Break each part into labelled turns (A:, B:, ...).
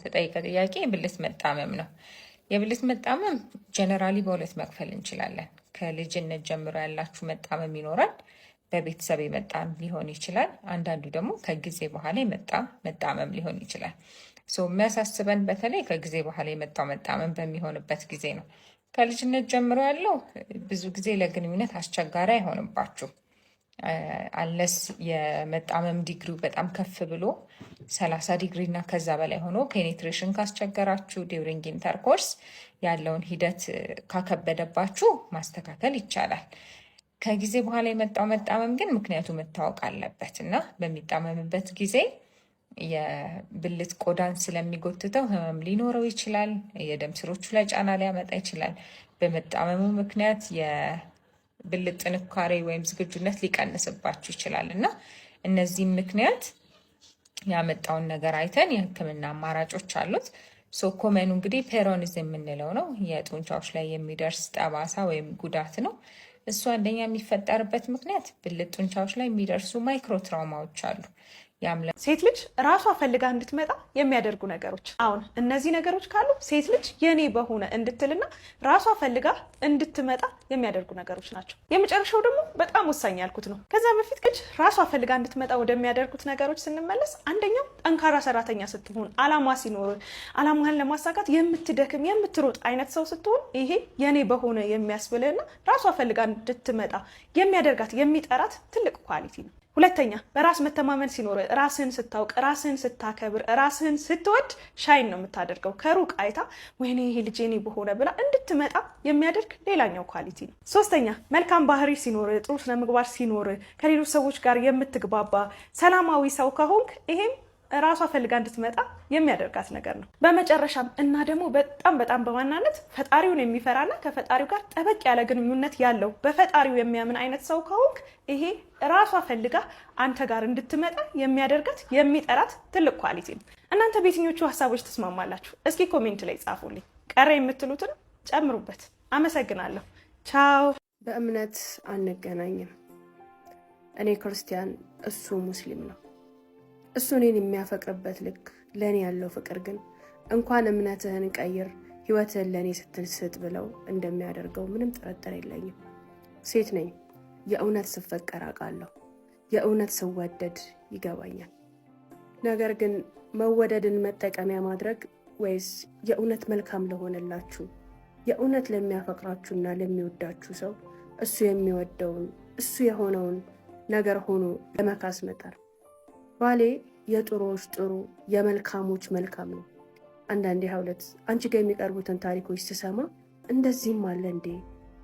A: የተጠየቀ ጥያቄ የብልት መጣመም ነው። የብልት መጣመም ጀነራሊ በሁለት መክፈል እንችላለን። ከልጅነት ጀምሮ ያላችሁ መጣመም ይኖራል። በቤተሰብ የመጣ ሊሆን ይችላል። አንዳንዱ ደግሞ ከጊዜ በኋላ የመጣ መጣመም ሊሆን ይችላል። የሚያሳስበን በተለይ ከጊዜ በኋላ የመጣው መጣመም በሚሆንበት ጊዜ ነው። ከልጅነት ጀምሮ ያለው ብዙ ጊዜ ለግንኙነት አስቸጋሪ አይሆንባችሁ አለስ የመጣመም ዲግሪው በጣም ከፍ ብሎ 30 ዲግሪ እና ከዛ በላይ ሆኖ ፔኔትሬሽን ካስቸገራችሁ ዲውሪንግ ኢንተርኮርስ ያለውን ሂደት ካከበደባችሁ ማስተካከል ይቻላል። ከጊዜ በኋላ የመጣው መጣመም ግን ምክንያቱ መታወቅ አለበት እና በሚጣመምበት ጊዜ የብልት ቆዳን ስለሚጎትተው ህመም ሊኖረው ይችላል። የደም ስሮቹ ላይ ጫና ሊያመጣ ይችላል። በመጣመሙ ምክንያት የብልት ጥንካሬ ወይም ዝግጁነት ሊቀንስባችሁ ይችላል እና እነዚህም ምክንያት ያመጣውን ነገር አይተን የህክምና አማራጮች አሉት። ኮመኑ እንግዲህ ፔሮኒዝም የምንለው ነው። የጡንቻዎች ላይ የሚደርስ ጠባሳ ወይም ጉዳት ነው። እሱ አንደኛ የሚፈጠርበት ምክንያት ብልት ጡንቻዎች ላይ የሚደርሱ ማይክሮ ትራውማዎች አሉ።
B: ሴት ልጅ ራሷ ፈልጋ እንድትመጣ የሚያደርጉ ነገሮች። አሁን እነዚህ ነገሮች ካሉ ሴት ልጅ የኔ በሆነ እንድትልና ራሷ ፈልጋ እንድትመጣ የሚያደርጉ ነገሮች ናቸው። የመጨረሻው ደግሞ በጣም ወሳኝ ያልኩት ነው። ከዛ በፊት ልጅ ራሷ ፈልጋ እንድትመጣ ወደሚያደርጉት ነገሮች ስንመለስ አንደኛው ጠንካራ ሰራተኛ ስትሆን፣ አላማ ሲኖር፣ አላማህን ለማሳካት የምትደክም የምትሮጥ አይነት ሰው ስትሆን ይሄ የኔ በሆነ የሚያስብልና ራሷ ፈልጋ እንድትመጣ የሚያደርጋት የሚጠራት ትልቅ ኳሊቲ ነው። ሁለተኛ በራስ መተማመን ሲኖር፣ ራስህን ስታውቅ፣ ራስህን ስታከብር፣ ራስህን ስትወድ ሻይን ነው የምታደርገው። ከሩቅ አይታ ወይኔ ይሄ ልጅ የኔ በሆነ ብላ እንድትመጣ የሚያደርግ ሌላኛው ኳሊቲ ነው። ሶስተኛ መልካም ባህሪ ሲኖር፣ ጥሩ ስነ ምግባር ሲኖር፣ ከሌሎች ሰዎች ጋር የምትግባባ ሰላማዊ ሰው ከሆንክ ይሄም ራሷ ፈልጋ እንድትመጣ የሚያደርጋት ነገር ነው። በመጨረሻም እና ደግሞ በጣም በዋናነት ፈጣሪውን የሚፈራና ከፈጣሪው ጋር ጠበቅ ያለ ግንኙነት ያለው በፈጣሪው የሚያምን አይነት ሰው ከሆንክ ይሄ ራሷ ፈልጋ አንተ ጋር እንድትመጣ የሚያደርጋት የሚጠራት ትልቅ ኳሊቲ ነው። እናንተ በየትኞቹ ሀሳቦች ተስማማላችሁ? እስኪ ኮሜንት ላይ ጻፉልኝ። ቀረ የምትሉትን ጨምሩበት። አመሰግናለሁ። ቻው።
C: በእምነት አንገናኝም። እኔ ክርስቲያን፣ እሱ ሙስሊም ነው። እሱ እኔን የሚያፈቅርበት ልክ ለእኔ ያለው ፍቅር ግን እንኳን እምነትህን ቀይር ህይወትህን ለእኔ ስትል ስጥ ብለው እንደሚያደርገው ምንም ጥርጥር የለኝም። ሴት ነኝ። የእውነት ስፈቀር አውቃለሁ። የእውነት ስወደድ ይገባኛል። ነገር ግን መወደድን መጠቀሚያ ማድረግ ወይስ የእውነት መልካም ለሆነላችሁ የእውነት ለሚያፈቅራችሁና ለሚወዳችሁ ሰው እሱ የሚወደውን እሱ የሆነውን ነገር ሆኖ ለመካስ መጣር? ባሌ የጥሩዎች ጥሩ የመልካሞች መልካም ነው። አንዳንዴ ሀውለት አንቺ ጋር የሚቀርቡትን ታሪኮች ስሰማ እንደዚህም አለ እንዴ?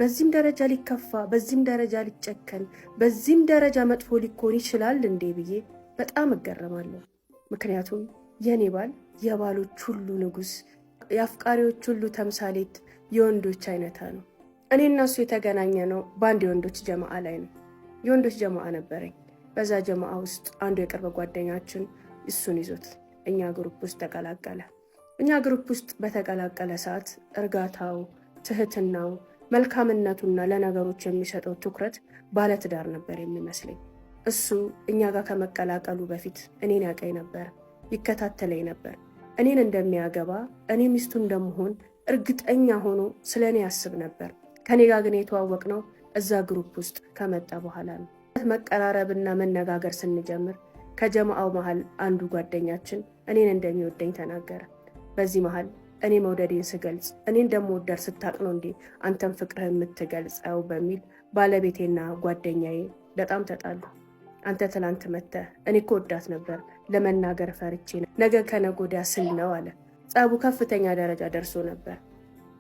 C: በዚህም ደረጃ ሊከፋ፣ በዚህም ደረጃ ሊጨከን፣ በዚህም ደረጃ መጥፎ ሊኮን ይችላል እንዴ ብዬ በጣም እገረማለሁ። ምክንያቱም የኔ ባል የባሎች ሁሉ ንጉስ፣ የአፍቃሪዎች ሁሉ ተምሳሌት፣ የወንዶች አይነታ ነው። እኔ እና እሱ የተገናኘ ነው በአንድ የወንዶች ጀማዓ ላይ ነው። የወንዶች ጀማዓ ነበረኝ። በዛ ጀማዓ ውስጥ አንዱ የቅርብ ጓደኛችን እሱን ይዞት እኛ ግሩፕ ውስጥ ተቀላቀለ። እኛ ግሩፕ ውስጥ በተቀላቀለ ሰዓት እርጋታው፣ ትህትናው፣ መልካምነቱና ለነገሮች የሚሰጠው ትኩረት ባለትዳር ነበር የሚመስለኝ። እሱ እኛ ጋር ከመቀላቀሉ በፊት እኔን ያውቀኝ ነበር፣ ይከታተለኝ ነበር። እኔን እንደሚያገባ እኔ ሚስቱ እንደምሆን እርግጠኛ ሆኖ ስለ እኔ ያስብ ነበር። ከኔ ጋር ግን የተዋወቅነው እዛ ግሩፕ ውስጥ ከመጣ በኋላ ነው። መቀራረብና መነጋገር ስንጀምር ከጀማዓው መሃል አንዱ ጓደኛችን እኔን እንደሚወደኝ ተናገረ። በዚህ መሃል እኔ መውደዴን ስገልጽ እኔ እንደምወደር ስታቅ ነው እንዴ አንተም ፍቅርህ የምትገልጸው በሚል ባለቤቴና ጓደኛዬ በጣም ተጣሉ። አንተ ትላንት መተህ እኔ እኮ ወዳት ነበር ለመናገር ፈርቼ ነገ ከነገ ወዲያ ስል ነው አለ። ጸቡ ከፍተኛ ደረጃ ደርሶ ነበር።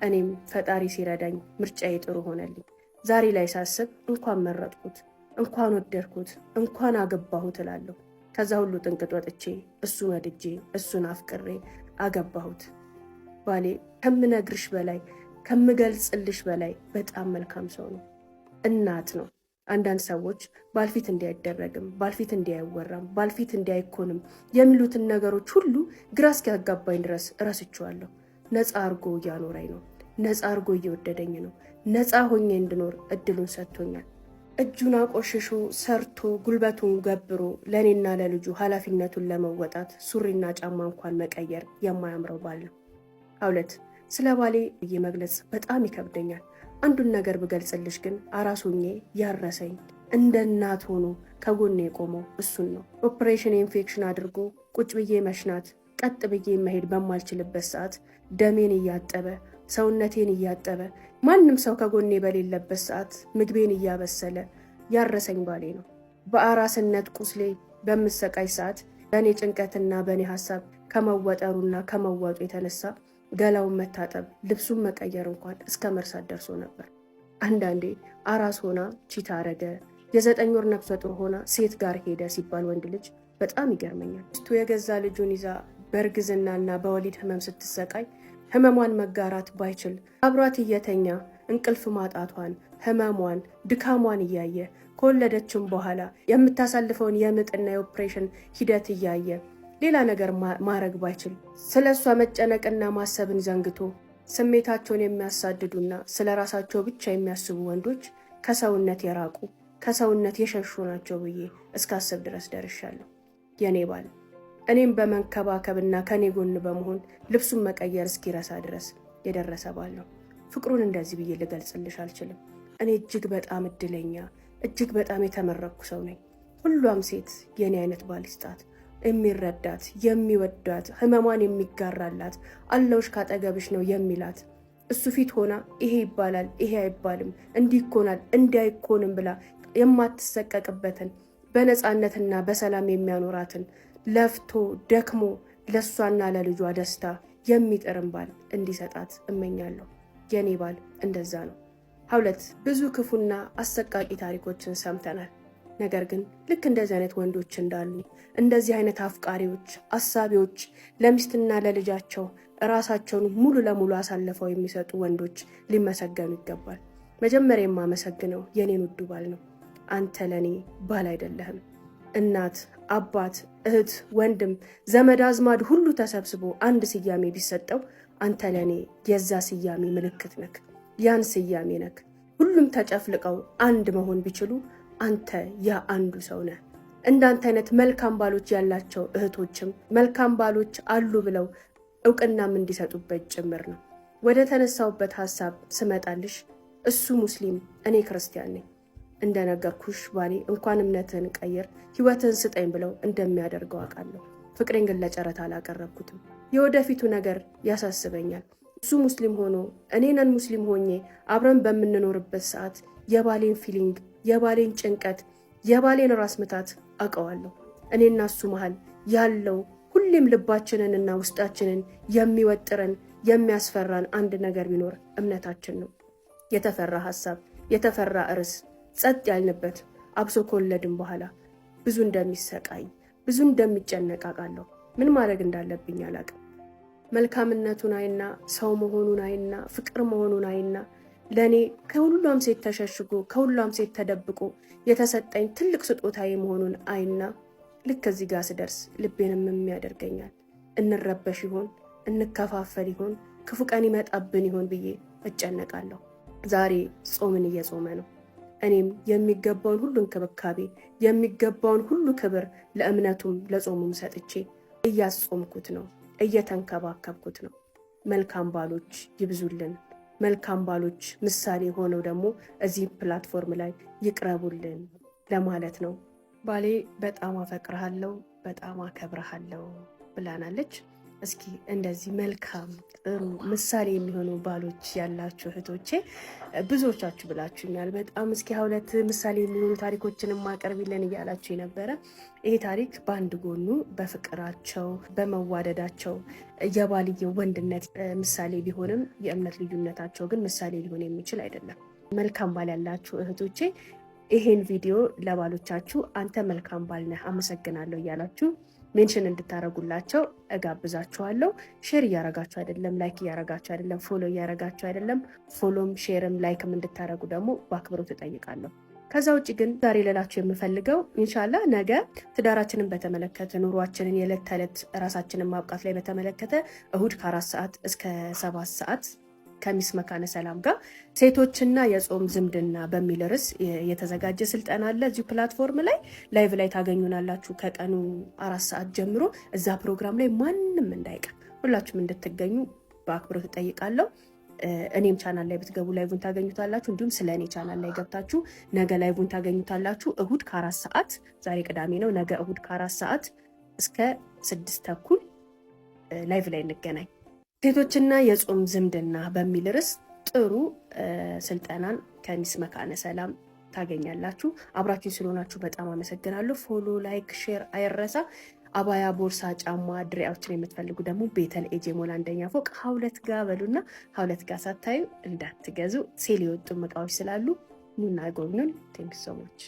C: እኔም ፈጣሪ ሲረዳኝ ምርጫዬ ጥሩ ሆነልኝ። ዛሬ ላይ ሳስብ እንኳን መረጥኩት፣ እንኳን ወደድኩት፣ እንኳን አገባሁት እላለሁ። ከዛ ሁሉ ጥንቅጥ ወጥቼ እሱን ወድጄ እሱን አፍቅሬ አገባሁት። ባሌ ከምነግርሽ በላይ ከምገልጽልሽ በላይ በጣም መልካም ሰው ነው። እናት ነው። አንዳንድ ሰዎች ባልፊት እንዲያይደረግም፣ ባልፊት እንዲያይወራም፣ ባልፊት እንዲያይኮንም የሚሉትን ነገሮች ሁሉ ግራ እስኪያጋባኝ ድረስ እረስቸዋለሁ። ነፃ አርጎ እያኖረኝ ነው። ነፃ አርጎ እየወደደኝ ነው። ነፃ ሆኜ እንድኖር እድሉን ሰጥቶኛል። እጁን አቆሽሾ ሰርቶ ጉልበቱን ገብሮ ለእኔና ለልጁ ኃላፊነቱን ለመወጣት ሱሪና ጫማ እንኳን መቀየር የማያምረው ባል ነው። 2 ስለ ባሌ ብዬ መግለጽ በጣም ይከብደኛል። አንዱን ነገር ብገልጽልሽ ግን አራሶኜ ያረሰኝ እንደ እናት ሆኖ ከጎኔ የቆመው እሱን ነው። ኦፕሬሽን ኢንፌክሽን አድርጎ ቁጭ ብዬ መሽናት ቀጥ ብዬ መሄድ በማልችልበት ሰዓት ደሜን እያጠበ ሰውነቴን እያጠበ ማንም ሰው ከጎኔ በሌለበት ሰዓት ምግቤን እያበሰለ ያረሰኝ ባሌ ነው። በአራስነት ቁስሌ በምሰቃይ ሰዓት በእኔ ጭንቀትና በእኔ ሀሳብ ከመወጠሩና ከመዋጡ የተነሳ ገላውን መታጠብ ልብሱን መቀየር እንኳን እስከ መርሳት ደርሶ ነበር። አንዳንዴ አራስ ሆና ቺታ አረገ፣ የ9 ወር ነፍሰ ጡር ሆና ሴት ጋር ሄደ ሲባል ወንድ ልጅ በጣም ይገርመኛል። ሚስቱ የገዛ ልጁን ይዛ በእርግዝናና በወሊድ ህመም ስትሰቃይ ህመሟን መጋራት ባይችል አብሯት እየተኛ እንቅልፍ ማጣቷን፣ ህመሟን፣ ድካሟን እያየ ከወለደችም በኋላ የምታሳልፈውን የምጥና የኦፕሬሽን ሂደት እያየ ሌላ ነገር ማድረግ ባይችል ስለ እሷ መጨነቅና ማሰብን ዘንግቶ ስሜታቸውን የሚያሳድዱና ስለ ራሳቸው ብቻ የሚያስቡ ወንዶች ከሰውነት የራቁ ከሰውነት የሸሹ ናቸው ብዬ እስካስብ ድረስ ደርሻለሁ። የኔ ባል እኔም በመንከባከብና ከኔ ጎን በመሆን ልብሱን መቀየር እስኪረሳ ድረስ የደረሰ ባል ነው። ፍቅሩን እንደዚህ ብዬ ልገልጽልሽ አልችልም። እኔ እጅግ በጣም እድለኛ እጅግ በጣም የተመረኩ ሰው ነኝ። ሁሏም ሴት የኔ አይነት ባል ይስጣት፣ የሚረዳት የሚወዳት ህመሟን የሚጋራላት አለውሽ ካጠገብሽ ነው የሚላት እሱ ፊት ሆና ይሄ ይባላል ይሄ አይባልም እንዲህ ይኮናል እንዲህ አይኮንም ብላ የማትሰቀቅበትን በነፃነትና በሰላም የሚያኖራትን ለፍቶ ደክሞ ለሷና ለልጇ ደስታ የሚጥርን ባል እንዲሰጣት እመኛለሁ። የኔ ባል እንደዛ ነው። 2 ብዙ ክፉና አሰቃቂ ታሪኮችን ሰምተናል። ነገር ግን ልክ እንደዚህ አይነት ወንዶች እንዳሉ እንደዚህ አይነት አፍቃሪዎች፣ አሳቢዎች፣ ለሚስትና ለልጃቸው ራሳቸውን ሙሉ ለሙሉ አሳልፈው የሚሰጡ ወንዶች ሊመሰገኑ ይገባል። መጀመሪያ የማመሰግነው የኔን ውዱ ባል ነው። አንተ ለኔ ባል አይደለህም። እናት፣ አባት፣ እህት፣ ወንድም፣ ዘመድ አዝማድ ሁሉ ተሰብስቦ አንድ ስያሜ ቢሰጠው አንተ ለኔ የዛ ስያሜ ምልክት ነክ፣ ያን ስያሜ ነክ። ሁሉም ተጨፍልቀው አንድ መሆን ቢችሉ አንተ ያ አንዱ ሰው ነህ። እንዳንተ አይነት መልካም ባሎች ያላቸው እህቶችም መልካም ባሎች አሉ ብለው እውቅናም እንዲሰጡበት ጭምር ነው። ወደ ተነሳውበት ሐሳብ ስመጣልሽ እሱ ሙስሊም፣ እኔ ክርስቲያን ነኝ። እንደነገርኩሽ ባሌ እንኳን እምነትህን ቀይር ህይወትህን ስጠኝ ብለው እንደሚያደርገው አውቃለሁ። ፍቅሬን ግን ለጨረታ አላቀረብኩትም። የወደፊቱ ነገር ያሳስበኛል። እሱ ሙስሊም ሆኖ እኔ ነን ሙስሊም ሆኜ አብረን በምንኖርበት ሰዓት የባሌን ፊሊንግ፣ የባሌን ጭንቀት፣ የባሌን ራስ ምታት አውቀዋለሁ። እኔና እሱ መሃል ያለው ሁሌም ልባችንንና ውስጣችንን የሚወጥረን የሚያስፈራን አንድ ነገር ቢኖር እምነታችን ነው። የተፈራ ሐሳብ፣ የተፈራ ርዕስ ጸጥ ያልንበት አብሶ ከወለድን በኋላ ብዙ እንደሚሰቃይ ብዙ እንደሚጨነቅ አውቃለሁ። ምን ማድረግ እንዳለብኝ አላውቅም። መልካምነቱን አይና ሰው መሆኑን አይና ፍቅር መሆኑን አይና ለእኔ ከሁሏም ሴት ተሸሽጎ ከሁሏም ሴት ተደብቆ የተሰጠኝ ትልቅ ስጦታዬ መሆኑን አይና ልክ እዚህ ጋር ስደርስ ልቤንም የሚያደርገኛል። እንረበሽ ይሆን? እንከፋፈል ይሆን? ክፉ ቀን ይመጣብን ይሆን ብዬ እጨነቃለሁ። ዛሬ ጾምን እየጾመ ነው። እኔም የሚገባውን ሁሉ እንክብካቤ የሚገባውን ሁሉ ክብር ለእምነቱም ለጾሙም ሰጥቼ እያስጾምኩት ነው፣ እየተንከባከብኩት ነው። መልካም ባሎች ይብዙልን። መልካም ባሎች ምሳሌ ሆነው ደግሞ እዚህ ፕላትፎርም ላይ ይቅረቡልን ለማለት ነው። ባሌ በጣም አፈቅርሃለሁ፣ በጣም አከብርሃለሁ ብላናለች። እስኪ እንደዚህ መልካም ጥሩ ምሳሌ የሚሆኑ ባሎች ያላችሁ እህቶቼ ብዙዎቻችሁ ብላችሁኛል። በጣም እስኪ 2 ምሳሌ የሚሆኑ ታሪኮችን ማቀርቢልን እያላችሁ ነበረ። ይሄ ታሪክ በአንድ ጎኑ በፍቅራቸው በመዋደዳቸው የባልየው ወንድነት ምሳሌ ቢሆንም የእምነት ልዩነታቸው ግን ምሳሌ ሊሆን የሚችል አይደለም። መልካም ባል ያላችሁ እህቶቼ ይሄን ቪዲዮ ለባሎቻችሁ አንተ መልካም ባል ነህ አመሰግናለሁ እያላችሁ ሜንሽን እንድታረጉላቸው እጋብዛችኋለሁ። ሼር እያረጋችሁ አይደለም፣ ላይክ እያረጋችሁ አይደለም፣ ፎሎ እያረጋችሁ አይደለም። ፎሎም ሼርም ላይክም እንድታረጉ ደግሞ በአክብሮት እጠይቃለሁ። ከዛ ውጭ ግን ዛሬ ልላችሁ የምፈልገው ኢንሻአላህ ነገ ትዳራችንን በተመለከተ ኑሯችንን የዕለት ተዕለት ራሳችንን ማብቃት ላይ በተመለከተ እሁድ ከ4 ሰዓት እስከ 7 ሰዓት ከሚስ መካነ ሰላም ጋር ሴቶችና የጾም ዝምድና በሚል ርዕስ የተዘጋጀ ስልጠና አለ። እዚሁ ፕላትፎርም ላይ ላይቭ ላይ ታገኙናላችሁ ከቀኑ 4 ሰዓት ጀምሮ። እዛ ፕሮግራም ላይ ማንም እንዳይቀር ሁላችሁም እንድትገኙ በአክብሮት እጠይቃለሁ። እኔም ቻናል ላይ ብትገቡ ላይቭን ታገኙታላችሁ። እንዲሁም ስለ እኔ ቻናል ላይ ገብታችሁ ነገ ላይቭን ታገኙታላችሁ። እሁድ ከ4 ሰዓት፣ ዛሬ ቅዳሜ ነው፣ ነገ እሁድ ከ4 ሰዓት እስከ 6 ተኩል ላይቭ ላይ እንገናኝ። ሴቶችና የጾም ዝምድና በሚል ርዕስ ጥሩ ስልጠናን ከሚስ መካነ ሰላም ታገኛላችሁ። አብራችሁ ስለሆናችሁ በጣም አመሰግናለሁ። ፎሎ፣ ላይክ፣ ሼር አይረሳ። አባያ፣ ቦርሳ፣ ጫማ፣ ድሪያዎችን የምትፈልጉ ደግሞ ቤተል ኤጄ ሞል 1ኛ ፎቅ ሀውለት ጋር በሉና ሀውለት ጋር ሳታዩ እንዳትገዙ። ሴል የወጡ እቃዎች ስላሉ ኑና ጎብኙን። ቴንክ ሶ ማች